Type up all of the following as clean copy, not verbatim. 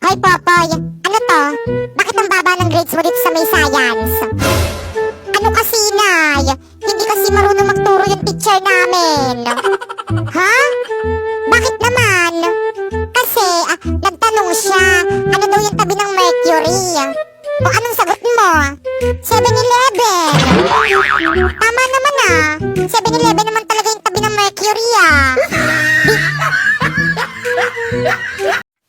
Hoy, Popoy, ano to? Bakit ang baba ng grades mo dito sa may science? Ano kasi, Nay? Hindi kasi marunong magturo yung teacher namin. Ha? Bakit naman? Kasi, nagtanong siya, ano daw yung tabi ng Mercury? O anong sagot mo? 7-Eleven. Tama naman 7-Eleven naman talaga yung tabi ng Mercury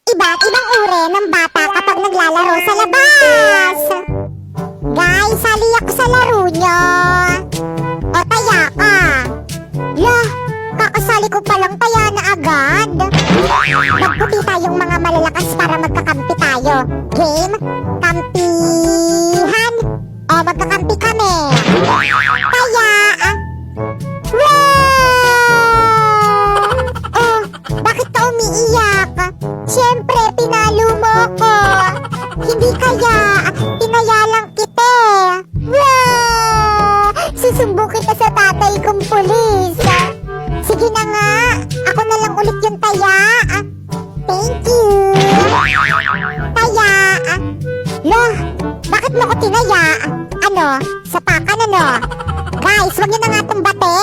Iba't ibang uri ng bata kapag naglalaro sa labas. Guys, sali ako sa laro nyo. O taya ka. Lah, kakasali ko palang taya na agad. Magputi tayong mga malalakas para magkakampi tayo. Game? Kampihan? O magkakampi kami. Taya. Oh, bakit ka umiiyak? Siyempre, pinalo mo ko. Hindi kaya, tinaya lang kita. Susumbong kita sa tatay kong pulis. Sige na nga, ako na lang ulit yung taya. Thank you. Taya. Loh, bakit mo ko tinaya? Ano, sapakan ano? Guys, wag nyo na nga itong bate.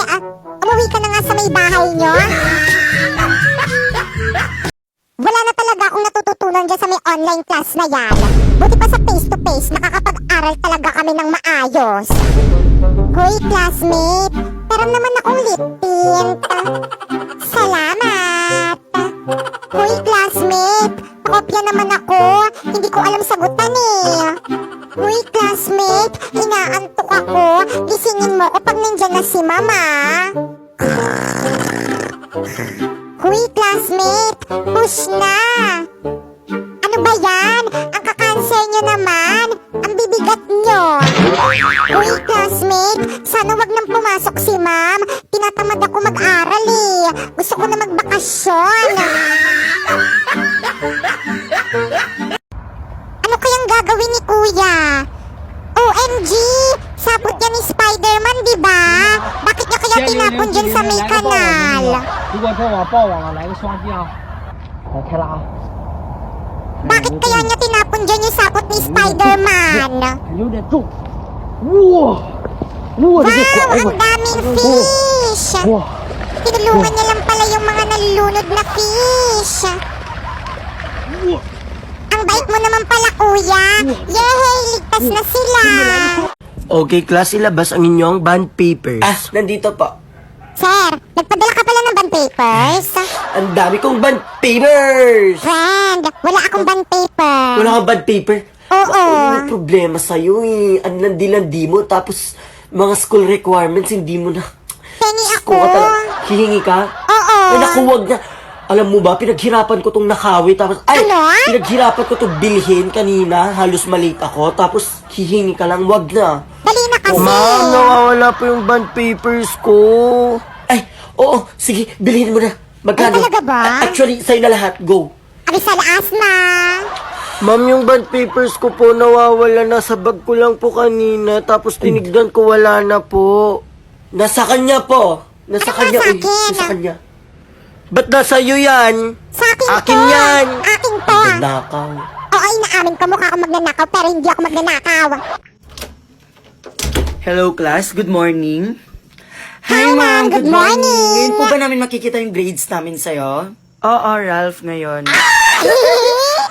Umuwi ka na nga sa may bahay nyo. Wala na talaga akong natututunan dyan sa may online class na yan. Buti pa sa face-to-face, nakakapag-aral talaga kami ng maayos. Hoy, classmate, meron naman akong lip tint. Salamat. Hoy, classmate, kopya naman ako. Hindi ko alam sagutan Hoy, classmate, inaantok ako. Gisingin mo ko pag nandyan na si mama. Hoy, classmate, push na. Ano ba yan? Ang kakanser nyo naman. Ang bibigat nyo. Hoy, classmate, sana wag nang pumasok si ma'am. Tinatamad ako mag-aral Gusto ko na magbakasyon. Ano kayang gagawin ni kuya? OMG! Sapot yan ni Spider-Man, diba? Bakit niya kaya tinapon dyan sa may kanal? 如果说我爆网了，来个双击啊！来开了啊！ Bakit kaya niya tinapon dyan yung sapot ni Spider-Man? 有点重，哇！哇，这个 Wow! 拐 Ang daming fish! 哇！ Tinulungan niya lang pala yung mga nalulunod na fish. Ang bait mo naman pala, kuya. Yehey! Ligtas na sila. Okay, class, ilabas ang inyong bond papers. Nandito po. Sir, nagpadala ka pala ng bond papers? Ang dami kong bond papers! Friend, wala akong bond paper. Wala kang bond paper? Oo. Ano problema sa'yo Ang landi-landi mo, tapos mga school requirements, hindi mo na... Pengi ako. Kung ka talaga, hihingi ka? Oo. Ay, naku, wag na. Alam mo ba, pinaghirapan ko tong nakawi, tapos... Ay, Ano? pinaghirapan ko tong bilhin kanina, halos malate ako, tapos hihingi ka lang, wag na. Dali na kasi. Ma'am, nawawala po yung bond papers ko. Ay, oo, sige, bilhin mo na. Magkano? Ay, talaga ba? Actually, sa'yo na lahat. Go. Abi sa laas na. Ma'am, yung bond papers ko po nawawala na. Sa bag ko lang po kanina. Tapos tinignan ko, wala na po. Nasa kanya po. Nasa Ano kanya. nasa Uy, akin? nasa kanya. Ba't nasa iyo yan? Sa akin Akin to. yan. Akin to. Nakaw. Oo, inaamin ko mukha ako magnanakaw pero hindi ako magnanakaw. Hello class, good morning. Hi, ma'am. Good morning. Ngayon po ba namin makikita yung grades namin sa'yo? Oo, Ralph, ngayon.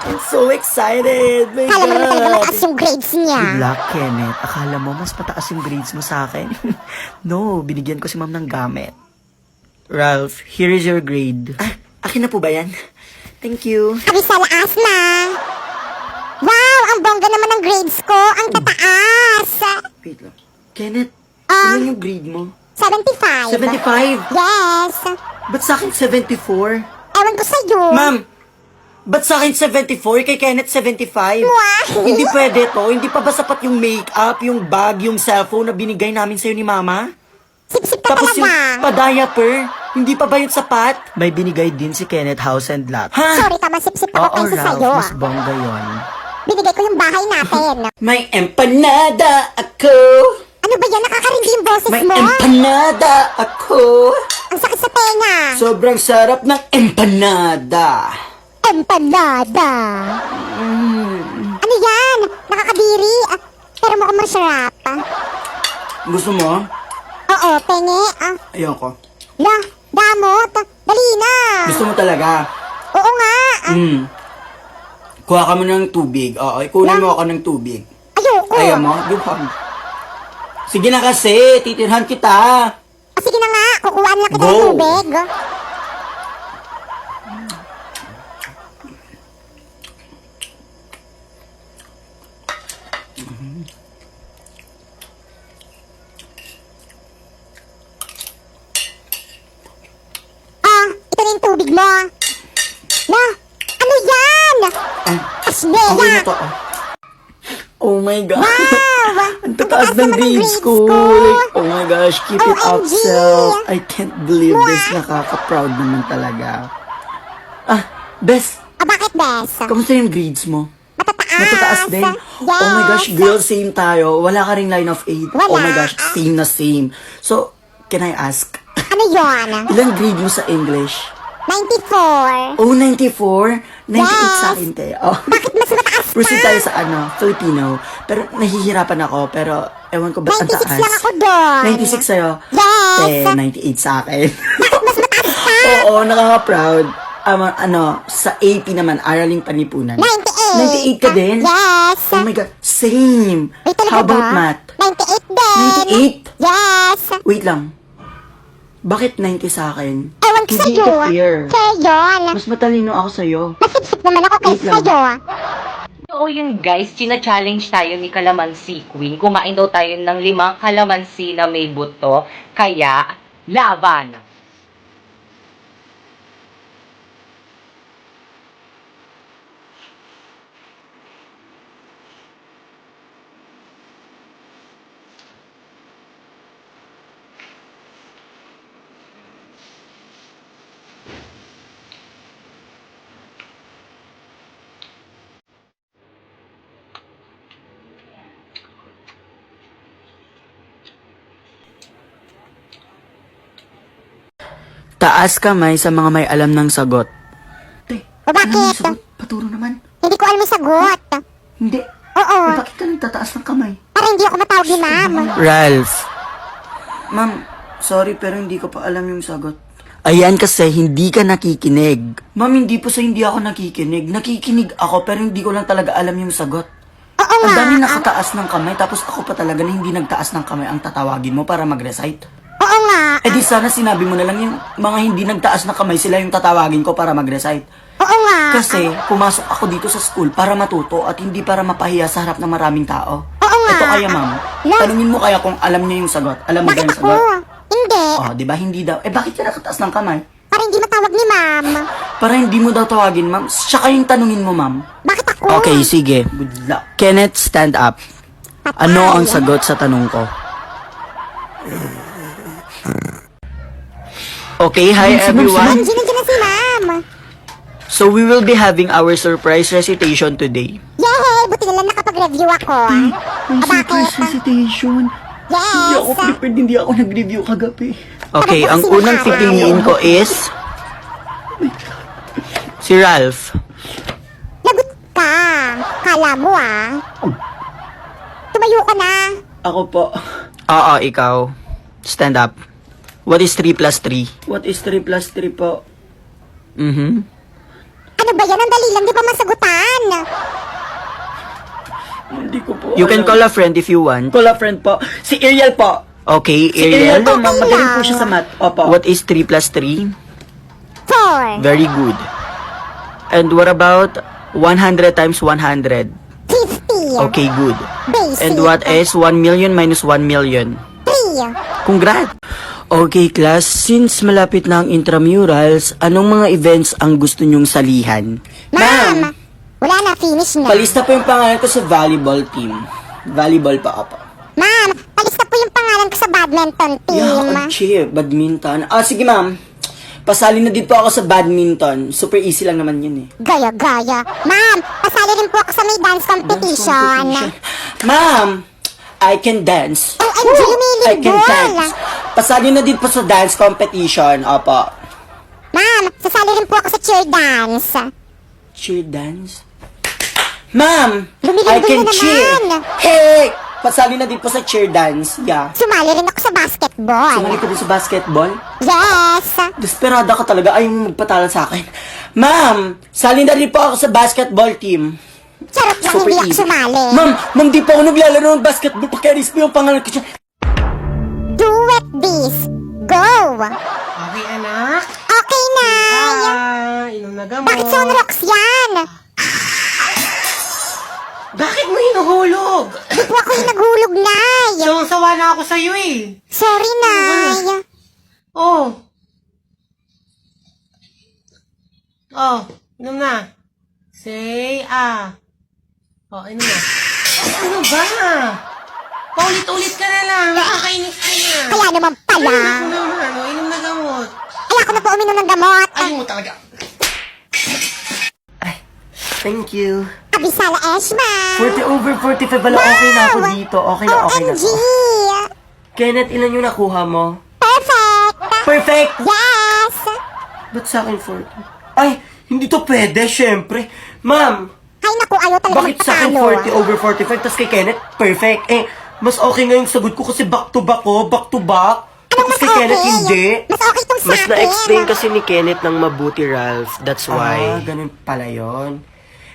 I'm so excited! My Kala mo naman talaga God! mataas yung grades niya. Good luck, Kenneth. Akala mo mas mataas yung grades mo sa akin? No, binigyan ko si ma'am ng gamit. Ralph, here is your grade. Akin na po ba yan? Thank you. Abi sa laas na. Wow, ang bongga naman ng grades ko. Ang tataas. Wait lang. Kenneth, Ah. ilan yung grade mo? 75. 75? Yes. Ba't sa akin 74? Ewan ko sa'yo. Ma'am, ba't sa akin 74? Kay Kenneth 75? Wow. Hindi pwede to. Hindi pa ba sapat yung makeup, yung bag, yung cellphone na binigay namin sa'yo ni Mama? Sip-sip ka Tapos yung talaga. pa-diaper, hindi pa ba yung sapat? May binigay din si Kenneth house and lot. Ha? Sorry, tama. Sip-sip ako Oo, kaysa Ralph, sa'yo. mas bongga yun. Binigay ko yung bahay natin. May empanada ako. Ano ba yan? Nakakarindi yung boses May mo? empanada ako. Ang sakit sa tenga. Sobrang sarap ng empanada. Empanada. masarap. Gusto mo? Oo, penge. Ayoko. La, damot. Dali na. Gusto mo talaga? Oo nga. Kuha ka mo ng tubig. Oo, ikunin mo ako ng tubig. Ayoko. Ayaw mo? Duhag. Sige na kasi, titirhan kita. Sige na nga, kukuhaan lang kita Go. ng tubig. Ito na yung tubig mo. La, ano yan? Ay, Asneya. okay na to. Oh my God. Wow! Ang tataas ng grades ko. Like, oh my gosh, keep it up, OMG. self. I can't believe this. Nakaka-proud naman talaga. Bes, Bakit, Bes? kamusta yung grades mo? Matataas. Matataas din. Yes. Oh my gosh, girl, same tayo. Wala ka ring line of 8. Wala. Oh my gosh, same na same. So, can I ask, Ano yon? ilang grade mo sa English? 94. Oh, 94? 98 Yes. sa akin, te. Oh. Bakit mas mataas pa? Proceed tayo sa Filipino. Pero nahihirapan ako. Pero, ewan ko ba't ang 96 taas? lang ako doon. 96 sa'yo? Yes. 98 sa akin. Bakit mas mataas pa? Oo, nakaka-proud. Sa AP naman, Araling Panipunan. 98. 98 ka din? Yes. Oh my God, same. Wait, talaga How about ba? math? 98 din. 98? Yes. Wait lang. Bakit 90 sa akin? Ewan ko Hindi sa'yo. ito fair. Sa'yo yun. Mas matalino ako sa'yo. Masipsip naman ako Wait kaysa lang. sa'yo. Oo yun guys, china-challenge tayo ni Kalamansi Queen. Kumain daw tayo ng 5 kalamansi na may buto. Kaya, laban! Taas kamay sa mga may alam ng sagot. Te, O bakit? alam ng sagot? Paturo naman. Hindi ko alam yung sagot. Hindi. Oo. Bakit ka nagtataas ng kamay? Para hindi ako matawag ni ma'am. Ralph. Ma'am, sorry pero hindi ko pa alam yung sagot. Ayan kasi hindi ka nakikinig. Ma'am, hindi po sa hindi ako nakikinig. Nakikinig ako pero hindi ko lang talaga alam yung sagot. Oo Ang nga. dami nakataas ng kamay tapos ako pa talaga na hindi nagtaas ng kamay ang tatawagin mo para mag-recite. Oo nga. Eh di sana sinabi mo na lang yung mga hindi nagtaas ng kamay sila yung tatawagin ko para mag-recite. Oo nga. Kasi pumasok ako dito sa school para matuto at hindi para mapahiya sa harap ng maraming tao. Oo nga. Ito kaya ma'am, tanungin mo kaya kung alam niya yung sagot. Alam mo ba Bakit yung ako? sagot? Hindi. Oh, di ba hindi daw? Eh bakit ka nakataas ng kamay? Para hindi matawag ni ma'am. Para hindi mo daw tawagin ma'am. Siya kayong tanungin mo ma'am. Bakit ako? Okay, sige. Good luck. Kenneth, stand up. Ano ang sagot sa tanong ko? Okay, hi everyone. Nandiyan na si ma'am. So we will be having our surprise recitation today. Yay! Buti na lang nakapag-review ako. Bakit? recitation. Hindi ako Yes. prepared, hindi ako nag-review kagabi. Okay, ang unang pipiliin ko is si Ralph. Lagot ka. Kala mo Tumayo ka na. Ako po. Oo, ikaw. Stand up. What is 3 plus 3? What is 3 plus 3 po? Ano ba yan? Ang dali lang. Di pa masagutan. Hindi ko po You can call a friend if you want. Call a friend po. Si Ariel po. Okay, Si Ariel po, ma'am. Magaling po siya sa math. Opo. What is 3 plus 3? 4. Very good. And what about 100 times 100? 50. Okay, good. Basic. And what is 1 million minus 1 million? 3. Congrats! Okay, class. Since malapit na ang intramurals, anong mga events ang gusto nyong salihan? Ma'am. Wala na. Finish na. Palista po yung pangalan ko sa volleyball team. Volleyball pa ako. Ma'am. Palista po yung pangalan ko sa badminton team. Yeah, badminton. Sige ma'am. Pasali na din po ako sa badminton. Super easy lang naman yun eh. Gaya-gaya. Ma'am. Pasali rin po ako sa may dance competition. Ma'am, I can dance. OMG, humili I can ball. dance. Pasali na din po sa dance competition. Opo. Ma'am, sasali rin po ako sa cheer dance. Cheer dance? Ma'am, I Lumilindol can na cheer. naman. Hey, pasali na din po sa cheer dance. Yeah. Sumali rin ako sa basketball. Sumali ka din sa basketball? Yes! Desperada ka talaga. Ayaw mo magpatalo sa akin. Ma'am, sali na rin po ako sa basketball team. Charot lang, Super hindi ako easy. sumali. Ma'am, di pa ako naglalaro ng basketball. Pakialis mo yung pangalan ko siya. Do it this. Go! Okay, anak. Okay, Nay! Inom na gamot. Bakit sunrocks yan? Bakit mo hinuhulog? Di po ako yung naghulog, Nay. Sawang-sawa na ako sa'yo eh. Sorry, Nay. Oh. Oh, inom na. Say, Oh, inom na. Ano ba? Paulit-ulit ka na lang. Nakakainis ka na. Kaya naman pala. Ako naman, inom na gamot. Ayoko na po uminom ng gamot. Ayaw mo talaga. Thank you. Abisala Eshma. 40 over 45 pala. Okay na ako dito. Okay na OMG. ako. Kenneth, ilan yung nakuha mo? Perfect. Perfect! Yes. Ba't sa akin 40? Ay, hindi to pwede, syempre. Ma'am, Ay naku, ayaw talaga bakit sa akin magpatalo. 40 over 45 tas kay Kenneth, perfect? Eh, mas okay nga yung sagot ko kasi back to back ko, back to back. Anong Tapos mas kay Kenneth, okay? hindi. Mas okay tong sa Mas akin. na-explain kasi ni Kenneth ng mabuti, Ralph. That's Ah, why. ganun pala yun.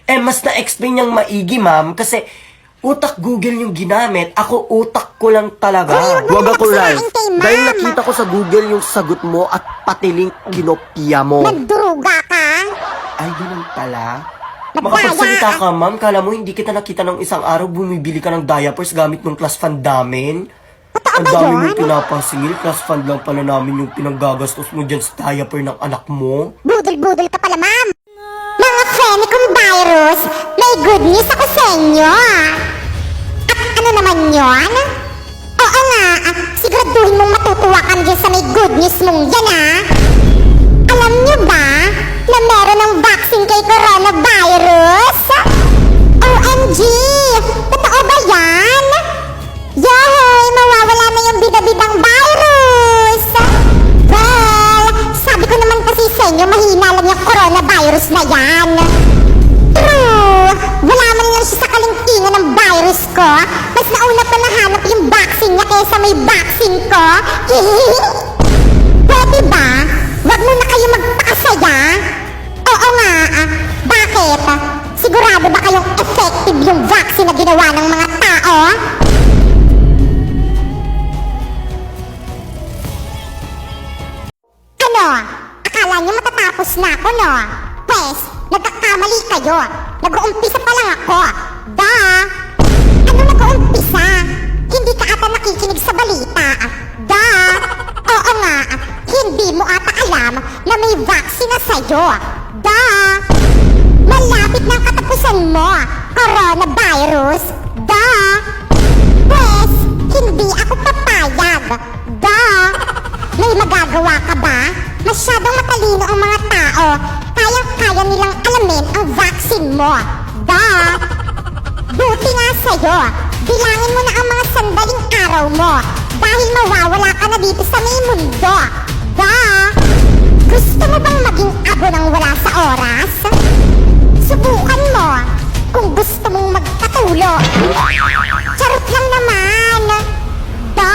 Eh, mas na-explain niyang maigi, ma'am, kasi utak Google yung ginamit. Ako, utak ko lang talaga. Wag ako, Magsirain Ralph. kay ma'am. Dahil nakita ko sa Google yung sagot mo at pati link kinopya mo. Nagduruga ka. Ay, ganun pala. Nagdaya. Makapagsalita ka, ma'am. Kala mo, hindi kita nakita ng isang araw bumibili ka ng diapers gamit ng class fund namin. Totoo Ang ba dami yun? mong pinapasingil. Class fund lang pala namin yung pinanggagastos mo dyan sa diaper ng anak mo. Budol-budol ka pala, ma'am. Mga friend kong virus, may good news ako sa inyo. At ano naman yon? Oo nga, siguraduhin mong matutuwa ka dyan sa may good news mong yan, Alam niyo ba na meron ng vaccine kay coronavirus? OMG! Totoo ba yan? Yahoy! Mawawala na yung bida-bidang virus! Well, sabi ko naman kasi sa inyo, mahina lang yung coronavirus na yan. True! Wala man lang siya sa kalingkingan ng virus ko. Mas nauna pa nahanap yung vaccine niya kaysa may vaccine ko. Pwede ba? Wag mo na kayo magpakasaya? Oo nga, bakit? Sigurado ba kayong effective yung vaccine na ginawa ng mga tao? Ano? Akala niyo matatapos na ako, no? Pwes, nagkakamali kayo. Nag-uumpisa pa lang ako. Da! Ano nag-uumpisa? Hindi ka ata nakikinig sa balita. Da! Oo nga, hindi mo ata alam na may vaccine na sa'yo. Da! Malapit ng katapusan mo, coronavirus. Da! Pwes, hindi ako papayag. Da! May magagawa ka ba? Masyadong matalino ang mga tao. Kayang-kaya nilang alamin ang vaccine mo. Da! Buti nga sa'yo. Bilangin mo na ang mga sandaling araw mo. Dahil mawawala ka na dito sa may mundo. Da! Gusto mo bang maging abo ng wala sa oras? Subukan mo kung gusto mong magpatulo. Charot lang naman. Da!